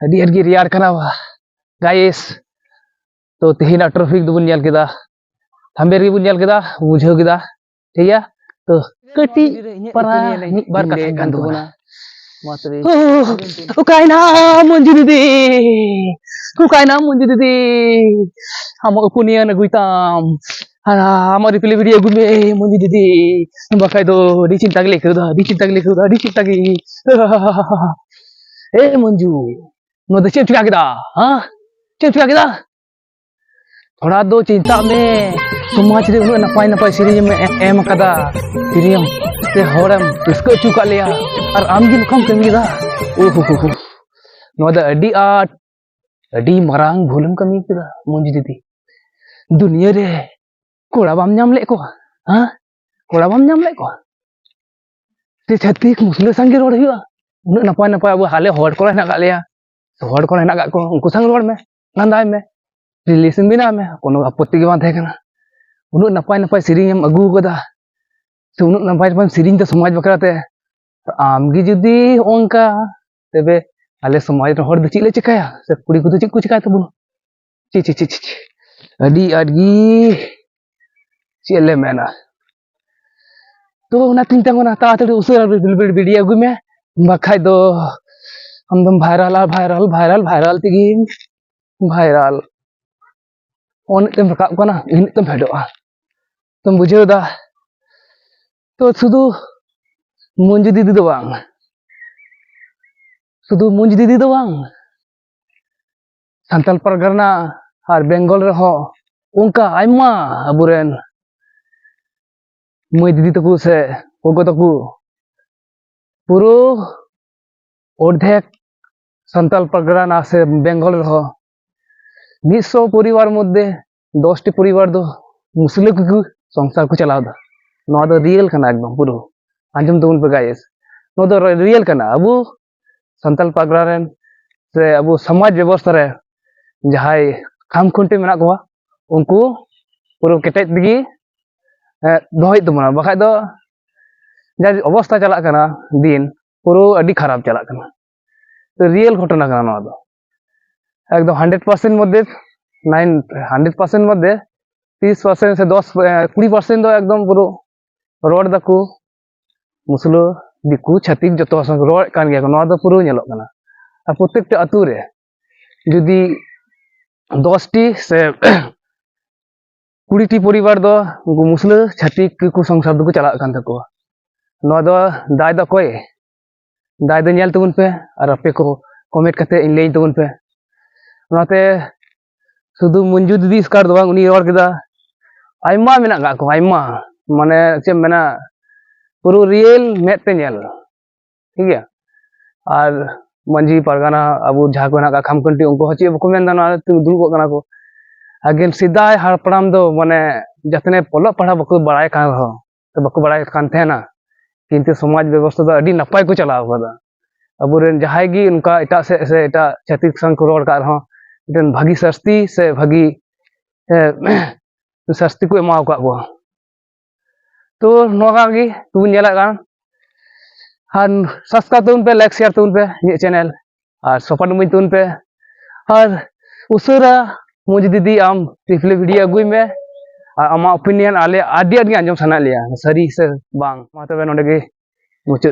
ᱟᱹᱰᱤ ᱟᱸᱴ ᱜᱮ ᱨᱮᱭᱟᱲ ᱠᱟᱱᱟ गाइस। तो तेहिना ट्रैफिक दो बुन केदा थंबेर गे बुन केदा बुझाव केदा ठीक है। तो कटी परा मिद बार कथा कान तबना मातरे उकायना मंजू दीदी उकायना मंजू दीदी हम उपुनिया नगुइताम हम रिप्ले वीडियो गुमे मंजू दीदी बाकाय दो डी चिंता गे लेखदा डी चिंता गे लेखदा डी चिंता गे ए मंजू नो दे चेम चिका केदा हां चेम चिका केदा थोड़ा दो चिंता में समाज रे उन नपाय नपाय सिरियम एम कदा सिरियम ते होरम इसको चुका लिया और आम गे नकम कमी दा ओहो हो नो दा अडी आट अडी मरांग भूलम कमी केदा मंजू दीदी दुनिया रे कोड़ा बाम नाम ले को हां कोड़ा बाम नाम ले को ते छत्तीक मुस्लिम संगे रोड हुआ उन नपाय नपाय अब हाले होड़ को हेना लिया होड़ को हेना को उनको संग रोड में लांदाय में रिलेशन बिना में कोनो आपत्ति के बात है कना उन नपाय नपाय सिरिंग हम अगू कदा से उन नपाय नपाय सिरिंग तो समाज बकराते आम गी जुदी ओंका तबे आले समाज रे होड़ द चिले चिकाया से कुड़ी को चिक को चिकाय तबुन ची ची ची ची अडी अडगी चले मेना तो ना तीन तंगना तातड़ी उसरा वीडियो अगू में बखाय दो हम दम वायरल वायरल वायरल वायरल तिगी वायरल ओन तम रकाब कना इन तम फेडोआ तुम बुझेव दा तो शुधु मंजू दीदी दो बांग शुधु मंजू दीदी दो बांग संताल परगना और बेंगल रे हो उनका आयमा अबुरेन मई दीदी तको से गोगो तको पुरो अर्धेक संताल परगना से बेंगल रे हो 100 परिवार मध्य 10 टी परिवार दो मुस्लिम को संसार को चलाव दा नो दो रियल कना एकदम पुरो आंजम तबुन पे गाइस नो दो रियल कना अबु संताल परगना रेन से अबु समाज व्यवस्था रे जहाय खाम खुंटे मेना को उनको पुरो केटेज दिगी दोहित तबना बखाय दो जा अवस्था चला कना दिन पुरो अडी खराब चला कना तो रियल घटना कना नो दो एकदम 100% मध्य 100% मध्य 30% से 20% दो एकदम पुरो रोड दको मुसलो दिकु छातिक जतो संग रोड कान गया नो दो पुरो नेलो कना आ प्रत्येक अतु रे जुदी 10 टी से 20 टी परिवार दो उनको मुसलो छातिक को संसार दको चला कान तको नो दो दाय दो कोय दाय दो नेल तबुन पे और अपे को कमेंट करते इन ले तबुन पे नाते शुधु मंजू दीदी स्कार दो बांग उनी रोड केदा आयमा मेना गा को आयमा माने चे मेना पुरो रियल मेट पे नेल ठीक है और मंजी परगना अबु जहा को ना खाम कंटी उनको हची बको मेन दाना दुल को कना को अगेन सिदाय हारपड़ाम दो माने जतने पलो पढ़ा बको बड़ाय कान हो तो बको बड़ाय कान थे ना किंतु समाज व्यवस्था दो अडी नपाय को चलाव कदा अबुरेन जहाय गी उनका एटा से एटा छातिक संग को रोड का रहो इतन भागी सस्ती से भागी सस्ती को एमाव का को तो नोगा गी तुम नेला गान और सब्सक्राइब तुम पे लाइक शेयर तुम पे ये चैनल और सपोर्ट मुझ तुम पे और उसरा मुझ दीदी आम रिप्ले वीडियो अगुई में और आमा ओपिनियन आले आदि आदि आंजम सना लिया सरी से बांग मा तबे नोडे गे मुचाद।